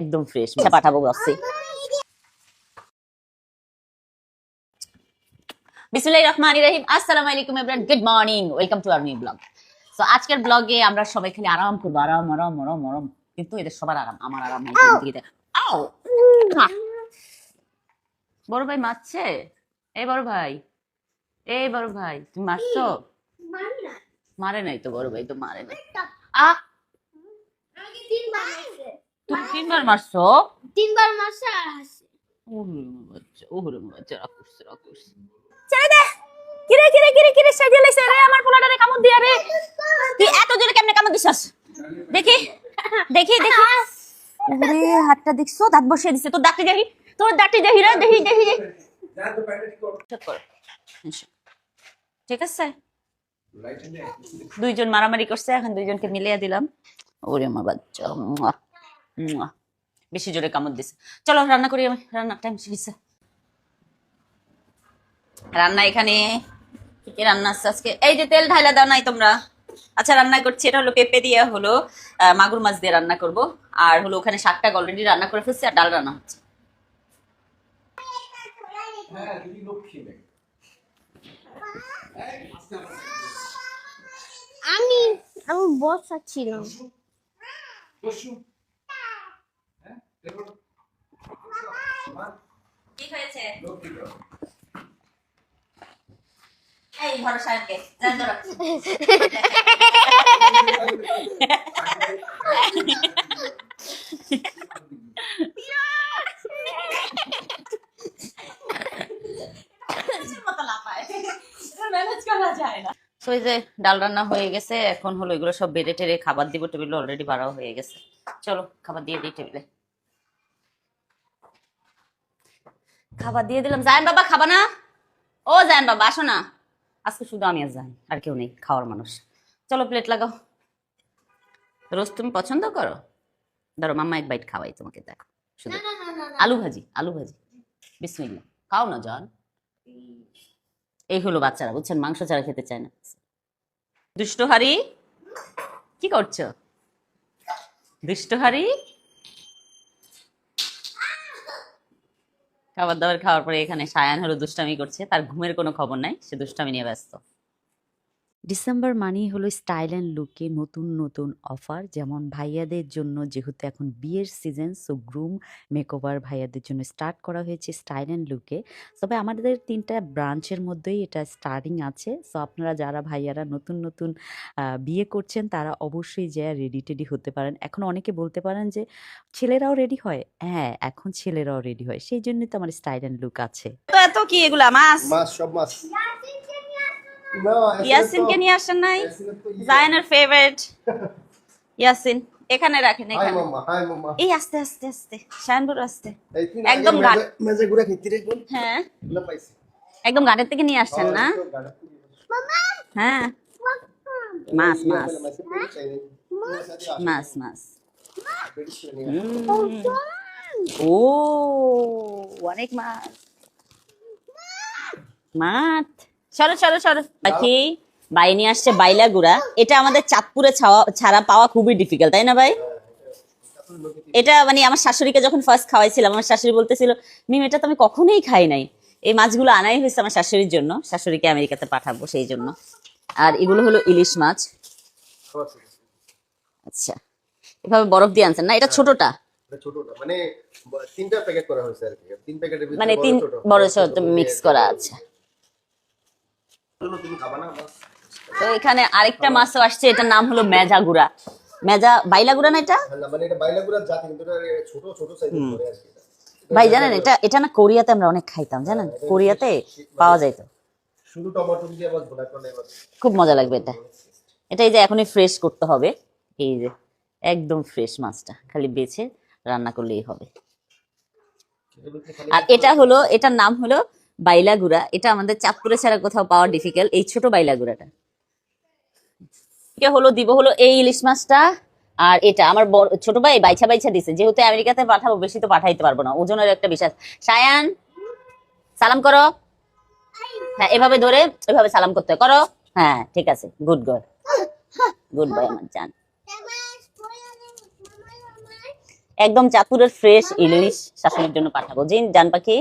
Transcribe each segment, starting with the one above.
একদম ফ্রেশ পাঠাবো বসছি। বিসমিল্লাহির রহমানির রহিম। আসসালামু আলাইকুম everyone, good morning, welcome to our new blog. So আজকের ব্লগে আমরা সবাই খালি আরাম করবো, আরাম আরাম আরাম আরাম, কিন্তু এদের সবার আরাম, আমার আরাম নাই। আও বড় ভাই মারছে। এই বড় ভাই, এই বড় ভাই, তুমি মারছো? মারে নাই তো, বড় ভাই তো মারে নাই। আ তুমি তিনবার মারছো? তিনবার মারছে আর হাসছে। ওরে বাচ্চা, রাগ করছে রাগ করছে। ছেড়ে দে। কিরে কিরে কিরে কিরে সাজিয়ে লাইছে রে আমার পোলাটারে কামড় দিয়া রে। তুই এত জোরে কেমনে কামড় দিছস? দেখি দেখি দেখি। ওরে হাতটা দেখছো, দাঁত বসিয়ে দিছে। তোর দাঁতটি দেখি, তোর দাঁতটি দেখি রে, দেখি দেখি দেখি। ঠিক কর। ঠিক আছে, দুইজন মারামারি করছে, এখন দুইজনকে মিলিয়ে দিলাম। ওরে আমার বাচ্চা, মুয়া, মুয়া। বেশি জোরে কামড় দিছে। চলো রান্না করি, আমি রান্নার টাইম হয়েছে। রান্না এখানে কি কি রান্না আছে আজকে? এই যে তেল ঢাইলা দাও নাই তোমরা? আচ্ছা, রান্না করছি, এটা হলো পেঁপে দিয়ে হলো মাগুর মাছ দিয়ে রান্না করব। আর হলো ওখানে শাকটা অলরেডি রান্না করে ফেলছি, আর ডাল রান্না হচ্ছে। আমি আমি বসাচ্ছিলাম। কি হয়েছে? এই ঘরে সাহেবকে জান ধরো। তো এই যে ডাল রান্না হয়ে গেছে, এখন হলো এগুলো সব বেড়ে টেড়ে খাবার দিব। টেবিল অলরেডি বাড়াও হয়ে গেছে। চলো খাবার দিয়ে দিই টেবিলে। খাবার দিয়ে দিলাম। জায়ান বাবা খাবা না? ও জায়ান বাবা আসো না। আজকে শুধু আমি আর জান, আর কেউ নেই খাওয়ার মানুষ। চলো প্লেট লাগাও। রোজ তুমি পছন্দ করো? ধরো মাম্মা এক বাইট খাওয়াই তোমাকে, দেখো শুধু আলু ভাজি, আলু ভাজি। বিসমিল্লাহ, খাও না জান। এই হলো বাচ্চারা, বুঝছেন, মাংস ছাড়া খেতে চায় না। দুষ্টহারি, কি করছো দুষ্টহারি? খাবার দাবার খাওয়ার পরে এখানে সায়ান হলো দুষ্টামি করছে, তার ঘুমের কোনো খবর নাই, সে দুষ্টামি নিয়ে ব্যস্ত। ডিসেম্বর মানেই হলো স্টাইল অ্যান্ড লুকে নতুন নতুন অফার, যেমন ভাইয়াদের জন্য যেহেতু এখন বিয়ের সিজন, সো গ্রুম মেকওভার ভাইয়াদের জন্য স্টার্ট করা হয়েছে স্টাইল অ্যান্ড লুকে। তবে আমাদের 3টা ব্রাঞ্চের মধ্যেই এটা স্টার্টিং আছে। সো আপনারা যারা ভাইয়ারা নতুন নতুন বিয়ে করছেন তারা অবশ্যই যা রেডি টেডি হতে পারেন। এখন অনেকে বলতে পারেন যে ছেলেরাও রেডি হয়। হ্যাঁ, এখন ছেলেরাও রেডি হয়, সেই জন্যই তো আমার স্টাইল অ্যান্ড লুক আছে। তো এত কি এগুলা মাছ? মাছ, সব মাছ। ইয়াসিনকে নিয়ে আসেন নাই? জায়ানের ফেভারিট ইয়াসিন। এখানে রাখেন, হাই এখানে। মাম্মা, হাই মাম্মা। এই আস্তে আস্তে আস্তে শানবুর আস্তে। এই তিন একদম আগে ঘাট। মেজে গুড়া খেতে রে কোন? হ্যাঁ, না পাইছি। একদম ঘাটের থেকে নিয়ে আসছেন না? হ্যাঁ, মাছ মাছ মাছ মাছ। ও অনেক মাছ, মাছ। সরো সরো সরো। বাকি বাই নিয়ে আসছে বাইলা গুড়া। এটা আমাদের চাঁদপুরে ছাড়া পাওয়া খুবই ডিফিকাল্ট, তাই না ভাই? এটা মানে আমার শাশুড়িকে যখন ফার্স্ট খাওয়াইছিলাম, আমার শাশুড়ি বলতেছিল মিম এটা তো আমি কখনোই খাই নাই। এই মাছগুলো আনাই হয়েছে আমার শাশুড়ির জন্য, শাশুড়িকে আমেরিকাতে পাঠাবো সেই জন্য। আর এগুলো হলো ইলিশ মাছ। আচ্ছা, এভাবে বরফ দিয়ে আনছেন না? এটা ছোটটা, এটা ছোটটা, মানে তিনটা প্যাকেট করা হয়েছে আর কি। তিন প্যাকেটের ভিতরে মানে তিন বড় ছোট মিক্স করা আছে। তুমি খাবা না মাছ? তো এখানে আরেকটা মাছও আসছে, এটার নাম হলো মেজা গুড়া। মেজা বাইলা গুড়া না এটা? না, মানে এটা বাইলাগুড়ার জাত, কিন্তু এটা ছোট ছোট সাইজের করে আর কি। ভাই জানেন এটা, এটা না কোরিয়াতে আমরা অনেক খাইতাম, জানেন? কোরিয়াতে পাওয়া যাইতো। শুধু টমেটো দিয়ে মাছ ভুনা করলে এবার খুব মজা লাগবে এটা। এটা এই যে এখনই ফ্রেশ করতে হবে, এই যে একদম ফ্রেশ মাছটা খালি বেছে রান্না করলেই হবে। আর এটা হলো, এটার নাম হলো বাইলা গুড়া। এটা আমাদের চাঁদপুরে ছাড়া কোথাও পাওয়া ডিফিকাল্ট, এই ছোট বাইলা গুড়াটা। এটা হলো দিব হলো এই ইলিশ মাছটা। আর এটা আমার ছোট ভাই বাইছা বাইছা দিছে, যেহেতু আমেরিকাতে পাঠাবো, বেশি তো পাঠাইতে পারবো না, ওজনের একটা বিশ্বাস। সায়ান সালাম করো। হ্যাঁ, এভাবে ধরে এভাবে সালাম করতে করো। হ্যাঁ ঠিক আছে, গুড গড, গুড বয় আমার জান। একদম চাঁদপুরের ফ্রেশ ইলিশ শাশুড়ির জন্য পাঠাবো। জিন জান পাখি,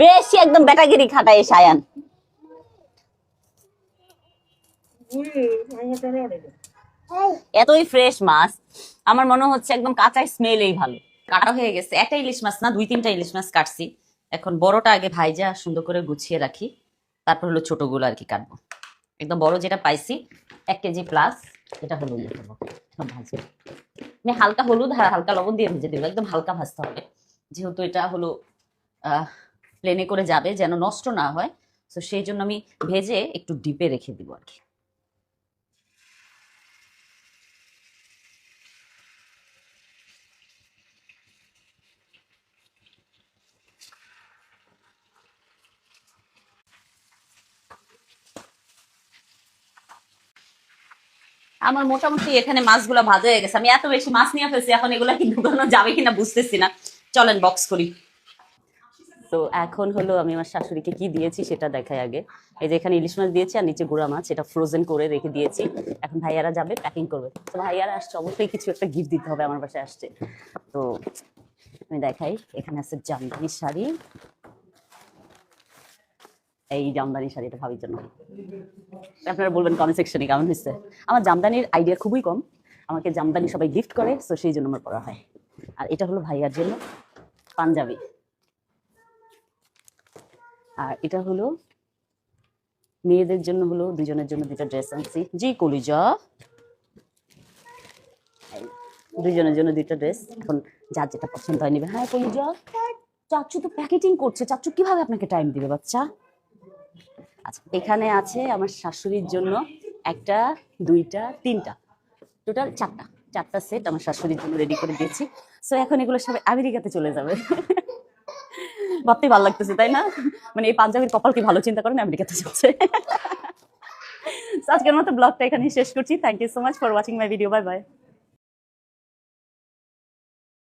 বেশি একদম বেটাগিরি খাটায় সায়ান। এতই ফ্রেশ মাছ, আমার মনে হচ্ছে একদম কাঁচা স্মেলেই ভালো। কাটা হয়ে গেছে, একটা ইলিশ মাছ না 2-3টা ইলিশ মাছ কাটছি। এখন বড়টা আগে ভাইজা সুন্দর করে গুছিয়ে রাখি, তারপর হলো ছোটগুলো আর কি কাটবো। একদম বড় যেটা পাইছি 1 কেজি প্লাস, এটা হলো ইয়ে করবো, এখন ভাজবো। আমি হালকা হলুদ আর হালকা লবণ দিয়ে ভেজে দেবো, একদম হালকা ভাজতে হবে, যেহেতু এটা হলো প্লেনে করে যাবে, যেন নষ্ট না হয়। তো সেই জন্য আমি ভেজে একটু ডিপে রেখে দিব আর কি। আমার মোটামুটি এখানে মাছগুলো ভাজা হয়ে গেছে। আমি এত বেশি মাছ নিয়ে ফেলছি, এখন এগুলা কি ঢুকানো যাবে কিনা বুঝতেছি না। চলেন বক্স করি। তো এখন হলো আমি আমার শাশুড়িকে কি দিয়েছি সেটা দেখাই আগে। এই যে এখানে ইলিশ মাছ দিয়েছি আর নিচে গুঁড়া মাছ, এটা ফ্রোজেন করে রেখে দিয়েছি। এখন ভাইয়ারা যাবে প্যাকিং করবে। তো ভাইয়ারা আসছে, অবশ্যই কিছু একটা গিফট দিতে হবে, আমার বাসায় আসছে। তো আমি দেখাই, এখানে আছে জামদানি শাড়ি। এই জামদানি শাড়িটা ভাবির জন্য। আপনারা বলবেন কমেন্ট সেকশনে কেমন হয়েছে। আমার জামদানির আইডিয়া খুবই কম, আমাকে জামদানি সবাই গিফট করে, তো সেই জন্য আমার পরা হয়। আর এটা হলো ভাইয়ার জন্য পাঞ্জাবি, আর এটা হলো মেয়েদের জন্য, হলো দুজনের জন্য 2টা ড্রেস আনছি। জি কলিজা, দুজনের জন্য 2টা ড্রেস। এখন যার যেটা পছন্দ হয় নিবে। হ্যাঁ কলিজা, চাচু তো প্যাকেটিং করছে, চাচু কিভাবে আপনাকে টাইম দিবে বাচ্চা। আচ্ছা, এখানে আছে আমার শাশুড়ির জন্য 1টা 2টা 3টা, টোটাল 4টা সেট আমার শাশুড়ির জন্য রেডি করে দিয়েছি। সো এখন এগুলো সব আমেরিকাতে চলে যাবে। ভাবতেই ভালো লাগতেছে তাই না, মানে এই পাঞ্জাবির কপাল কি ভালো, চিন্তা করেন আমেরিকাতে যাচ্ছে। আজকের মতো ব্লগটা এখানেই শেষ করছি। Thank you so much for watching my video. Bye by.